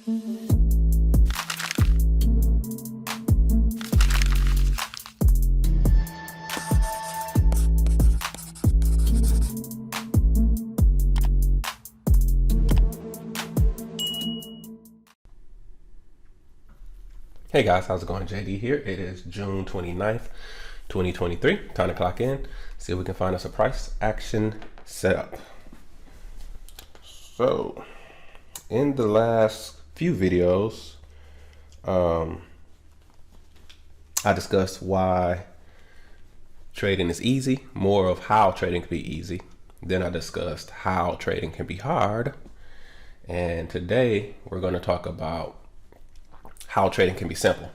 Hey guys, how's it going? JD here. It is June 29th, 2023. Time to clock in, see if we can find us a price action setup. So, in the last few videos, I discussed why trading is easy, more of how trading can be easy. Then I discussed how trading can be hard. And today we're going to talk about how trading can be simple.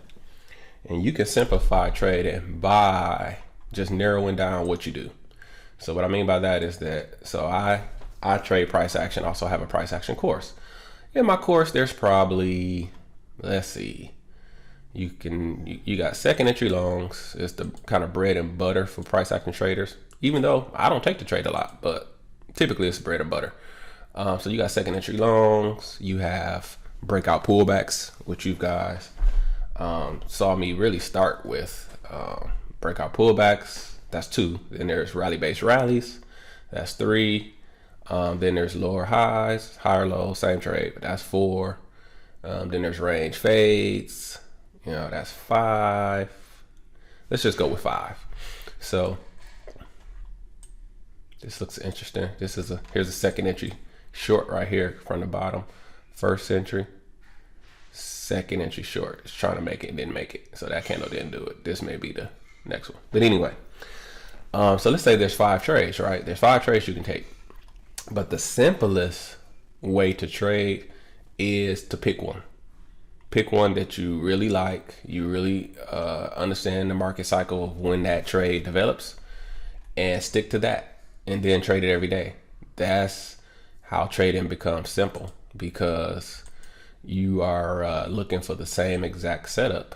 And you can simplify trading by just narrowing down what you do. So what I mean by that is that, so I trade price action, also have a price action course. In my course, there's probably, let's see, you got second entry longs. It's the kind of bread and butter for price action traders, even though I don't take the trade a lot, but typically it's bread and butter. So you got second entry longs, you have breakout pullbacks, which you guys saw me really start with. Breakout pullbacks, that's 2. Then there's rally based rallies, that's 3. Then there's lower highs, higher lows, same trade, but that's 4. Then there's range fades, that's 5. Let's just go with 5. So this looks interesting. Here's a second entry short right here from the bottom. First entry, second entry short. It's trying to make it, didn't make it. So that candle didn't do it. This may be the next one. But anyway, so let's say there's 5 trades, right? There's 5 trades you can take. But the simplest way to trade is to pick one. Pick one that you really like. You really understand the market cycle of when that trade develops, and stick to that, and then trade it every day. That's how trading becomes simple, because you are looking for the same exact setup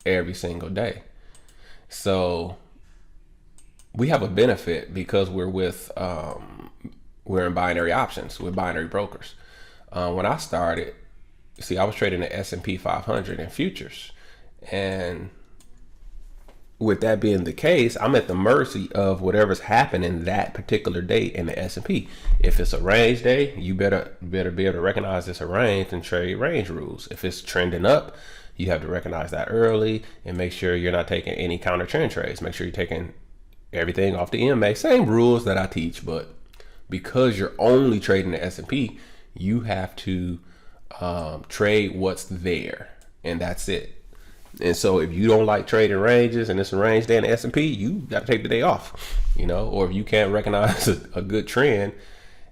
every single day. So we have a benefit because we're in binary options with binary brokers. When I started, I was trading the S&P 500 in futures, and with that being the case, I'm at the mercy of whatever's happening that particular day in the S&P. If it's a range day, you better be able to recognize it's a range and trade range rules. If it's trending up, you have to recognize that early and make sure you're not taking any counter trend trades. Make sure you're taking everything off the EMA. Same rules that I teach, but because you're only trading the S&P, you have to trade what's there, and that's it. And so if you don't like trading ranges and it's a range day in the S&P, you got to take the day off, or if you can't recognize a good trend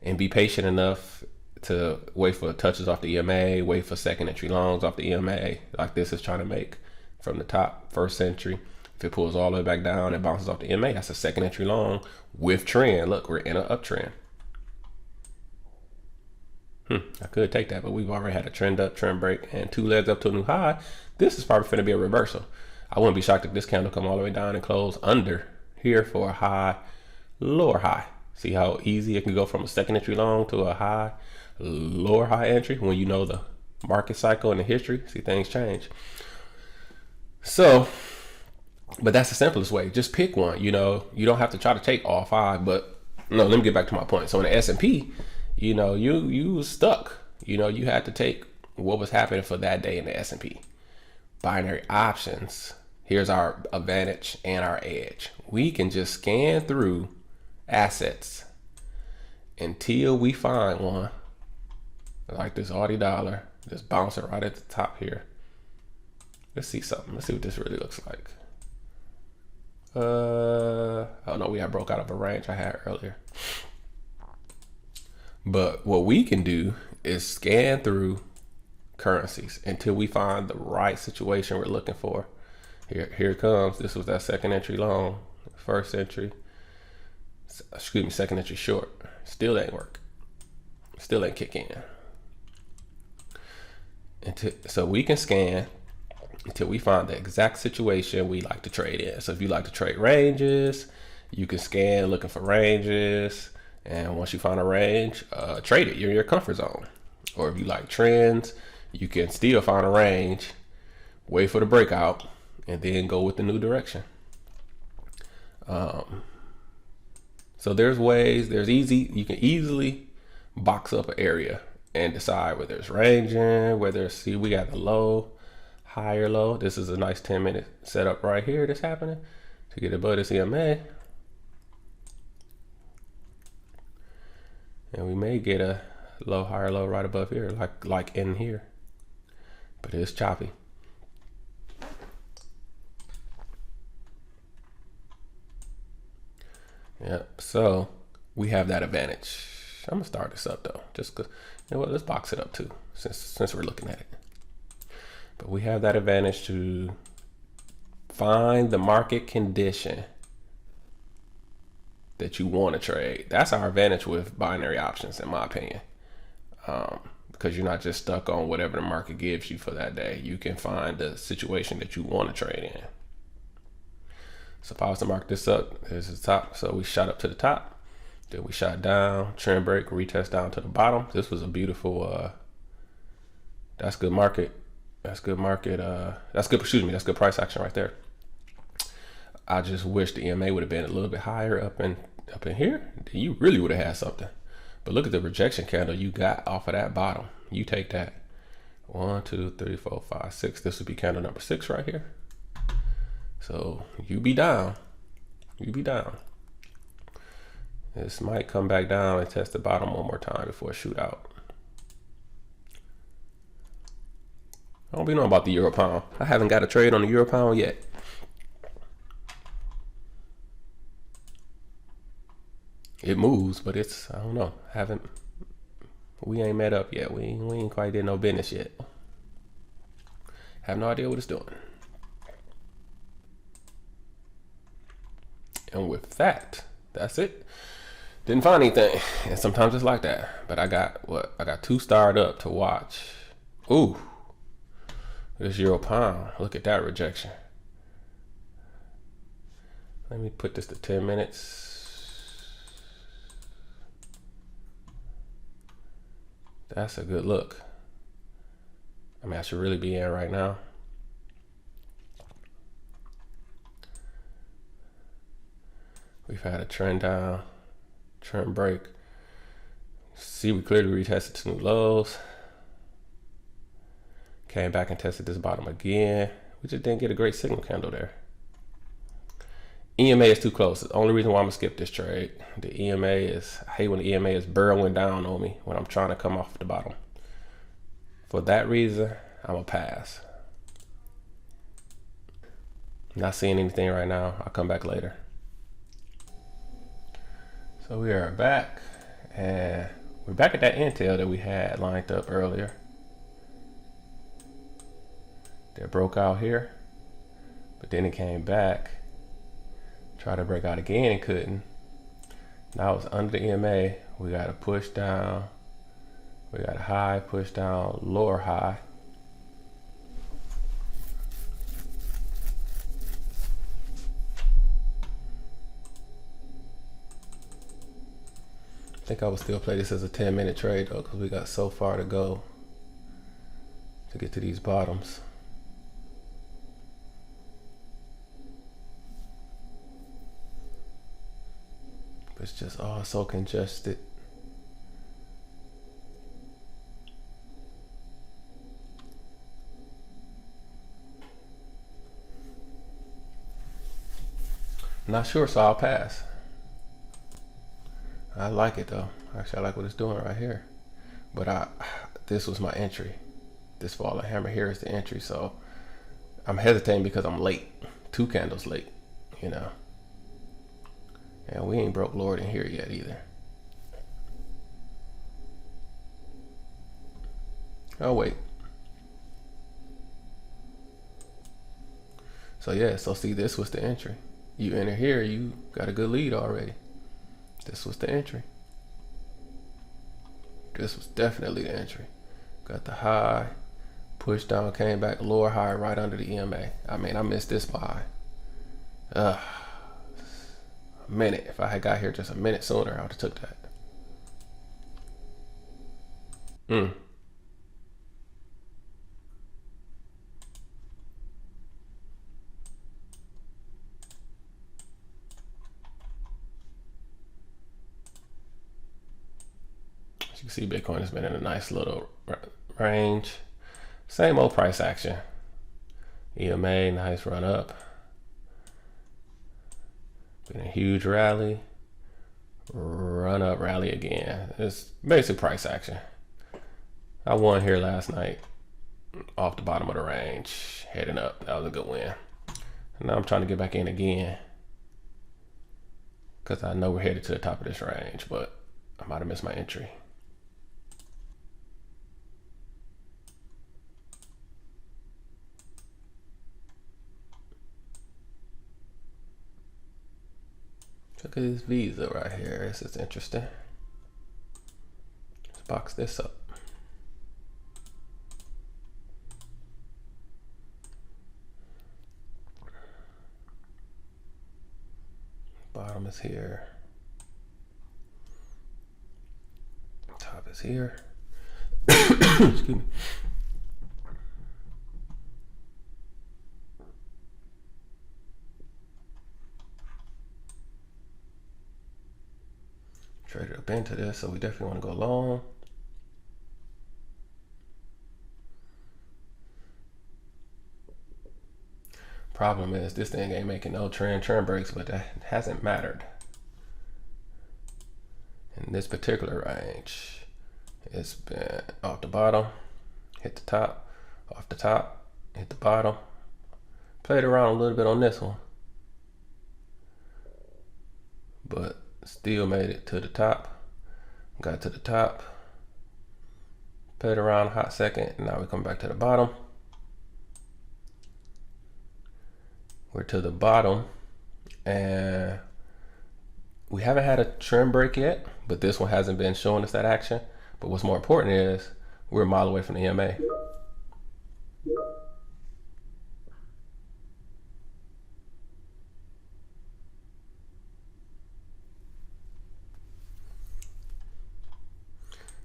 and be patient enough to wait for touches off the EMA, wait for second entry longs off the EMA, like this is trying to make from the top, first entry. If it pulls all the way back down and bounces off the EMA, that's a second entry long with trend. Look, we're in an uptrend. I could take that, but we've already had a trend up, trend break, and 2 legs up to a new high. This is probably going to be a reversal. I wouldn't be shocked if this candle come all the way down and close under here for a high, lower high. See how easy it can go from a second entry long to a high, lower high entry when you know the market cycle and the history. See, things change. So, but that's the simplest way. Just pick one. You don't have to try to take all 5. But no, let me get back to my point. So in the S&P, you was stuck. You had to take what was happening for that day in the S&P. Binary options, here's our advantage and our edge. We can just scan through assets until we find one, like this Aussie dollar, just bouncing right at the top here. Let's see something. Let's see what this really looks like. Oh no, we had broke out of a range I had earlier. But what we can do is scan through currencies until we find the right situation we're looking for. Here it comes. This was that second entry long, first entry, second entry short. Still ain't work. Still ain't kick in. So we can scan until we find the exact situation we like to trade in. So if you like to trade ranges, you can scan looking for ranges. And once you find a range, trade it. You're in your comfort zone. Or if you like trends, you can still find a range, wait for the breakout, and then go with the new direction. So there's ways, you can easily box up an area and decide whether it's ranging, see, we got the low, higher low. This is a nice 10-minute setup right here that's happening to get above this EMA. And we may get a low, higher low right above here, like in here. But it's choppy. Yep, so we have that advantage. I'm gonna start this up though, just cause, you know what, let's box it up too, since we're looking at it. But we have that advantage to find the market condition that you want to trade. That's our advantage with binary options, in my opinion, because you're not just stuck on whatever the market gives you for that day. You can find the situation that you want to trade in. So if I was to mark this up, there's the top. So we shot up to the top, then we shot down, trend break, retest down to the bottom. This was a beautiful, that's good market. That's good market. That's good price action right there. I just wish the EMA would have been a little bit higher up in here. You really would have had something. But look at the rejection candle you got off of that bottom. You take that. 1, 2, 3, 4, 5, 6. This would be candle number 6 right here. So you be down. You be down. This might come back down and test the bottom one more time before it shoot out. I don't be knowing about the euro pound. I haven't got a trade on the euro pound yet. It moves, but it's, I don't know. We ain't met up yet. We ain't quite did no business yet. Have no idea what it's doing. And with that, that's it. Didn't find anything. And sometimes it's like that. But I got 2 starred up to watch. Ooh. This euro pound. Look at that rejection. Let me put this to 10 minutes. That's a good look. I mean, I should really be in right now. We've had a trend down, trend break. See, we clearly retested 2 new lows. Came back and tested this bottom again. We just didn't get a great signal candle there. EMA is too close. The only reason why I'm gonna skip this trade. The EMA is, I hate when the EMA is burrowing down on me when I'm trying to come off the bottom. For that reason, I'm gonna pass. Not seeing anything right now. I'll come back later. So we are back, and we're back at that intel that we had lined up earlier. That broke out here, but then it came back, tried to break out again and couldn't. Now it's under the EMA. We got a push down. We got a high, push down, lower high. I think I would still play this as a 10-minute trade though, because we got so far to go to get to these bottoms. But it's just all so congested. Not sure, so I'll pass. I like it though. Actually, I like what it's doing right here. But this was my entry. This falling hammer here is the entry. So I'm hesitating because I'm late. 2 candles late, you know. And we ain't broke lower than here yet either. Oh wait. So yeah, so see, this was the entry. You enter here, you got a good lead already. This was the entry. This was definitely the entry. Got the high, pushed down, came back, lower high right under the EMA. I mean, I missed this by a minute. If I had got here just a minute sooner, I would have took that. you can see Bitcoin has been in a nice little range. Same old price action. EMA, nice run up. Been a huge rally. Run up, rally again. It's basic price action. I won here last night off the bottom of the range, heading up. That was a good win. And now I'm trying to get back in again because I know we're headed to the top of this range, but I might have missed my entry. Look at this Visa right here. This is interesting. Let's box this up. Bottom is here. Top is here. Excuse me. Traded up into this, so we definitely want to go long. Problem is this thing ain't making no trend breaks, but that hasn't mattered. In this particular range, it's been off the bottom, hit the top, off the top, hit the bottom. Played around a little bit on this one, but still made it to the top. Got to the top, played around a hot second, and now we come back to the bottom. We're to the bottom, and we haven't had a trend break yet, but this one hasn't been showing us that action. But what's more important is we're a mile away from the EMA.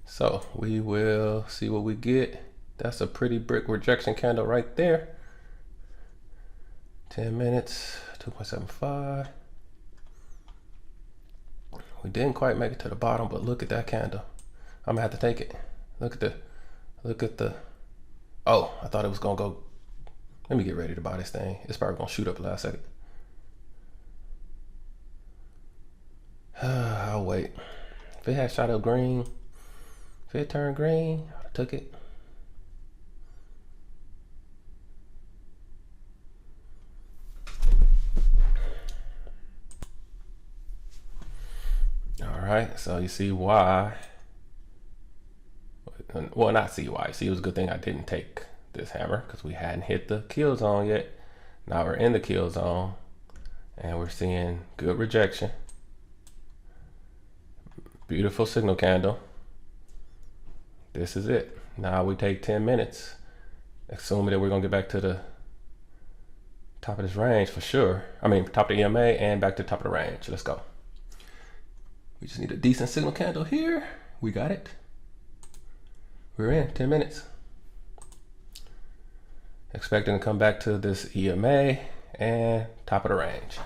So we will see what we get. That's a pretty brick rejection candle right there. 10 minutes, 2.75. We didn't quite make it to the bottom, but look at that candle. I'm gonna have to take it. Look at the, oh, I thought it was gonna go. Let me get ready to buy this thing. It's probably gonna shoot up the last second. I'll wait. If it had shot up green, if it turned green, I'd have took it. All right, so you see why. Well, not see why. See, it was a good thing I didn't take this hammer because we hadn't hit the kill zone yet. Now we're in the kill zone and we're seeing good rejection. Beautiful signal candle. This is it. Now we take 10 minutes, assuming that we're gonna get back to the top of this range for sure. I mean, top of the EMA and back to the top of the range. Let's go. We just need a decent signal candle here. We got it. We're in 10 minutes. Expecting to come back to this EMA and top of the range.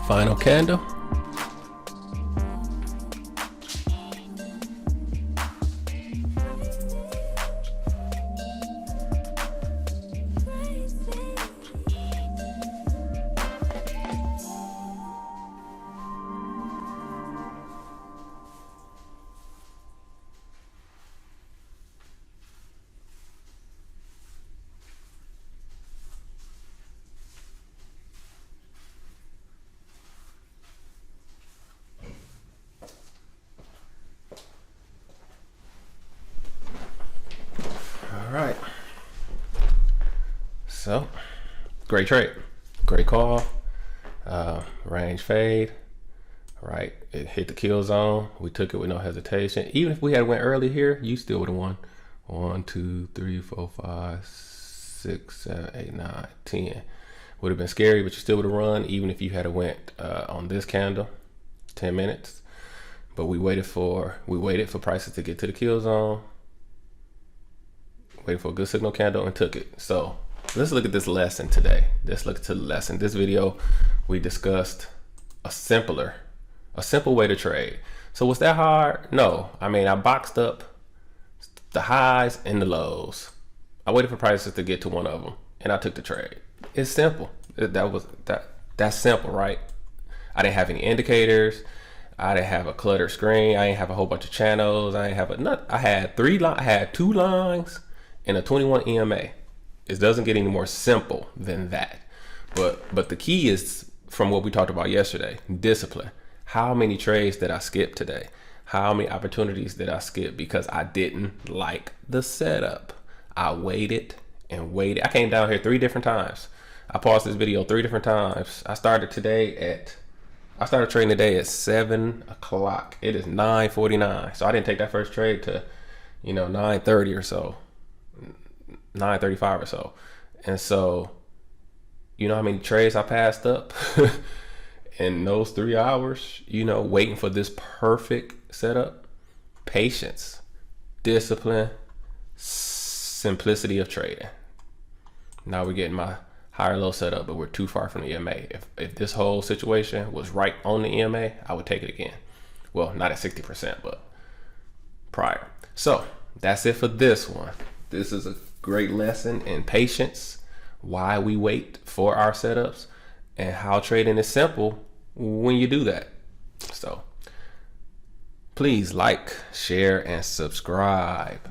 Final candle. All right. So, great trade, great call. Range fade. Right, it hit the kill zone. We took it with no hesitation. Even if we had went early here, you still would have won. 1, 2, 3, 4, 5, 6, 7, 8, 9, 10. Would have been scary, but you still would have run. Even if you had went on this candle, 10 minutes. But we waited for prices to get to the kill zone. Waited for a good signal candle and took it. So let's look at this lesson today. Let's look at the lesson. This video, we discussed a simple way to trade. So was that hard? No. I mean, I boxed up the highs and the lows. I waited for prices to get to one of them and I took the trade. It's simple. That's simple, right? I didn't have any indicators. I didn't have a cluttered screen. I didn't have a whole bunch of channels. I had 2 lines and a 21 EMA. It doesn't get any more simple than that. But the key is, from what we talked about yesterday, discipline. How many trades did I skip today? How many opportunities did I skip because I didn't like the setup? I waited and waited. I came down here 3 different times. I paused this video 3 different times. I started trading today at 7 o'clock. It is 9:49. So I didn't take that first trade to, 9:30 or so. 9:35 or so. And so, you know how many trades I passed up in those 3 hours, waiting for this perfect setup? Patience, discipline, simplicity of trading. Now we're getting my higher low setup, but we're too far from the EMA. If this whole situation was right on the EMA, I would take it again. Well, not at 60%, but prior. So that's it for this one. This is a great lesson in patience, why we wait for our setups, and how trading is simple when you do that. So please like, share, and subscribe.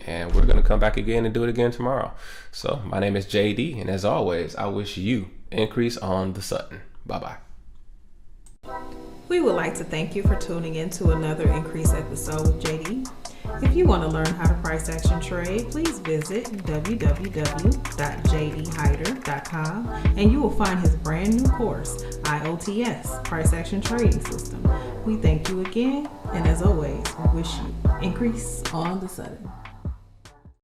And we're going to come back again and do it again tomorrow. So my name is JD, and as always, I wish you increase on the Sutton. Bye-bye. We would like to thank you for tuning in to another Increase episode with JD. If you want to learn how to price action trade, please visit www.jdhyder.com and you will find his brand new course, IOTS, Price Action Trading System. We thank you again, and as always, we wish you increase on the Sutton.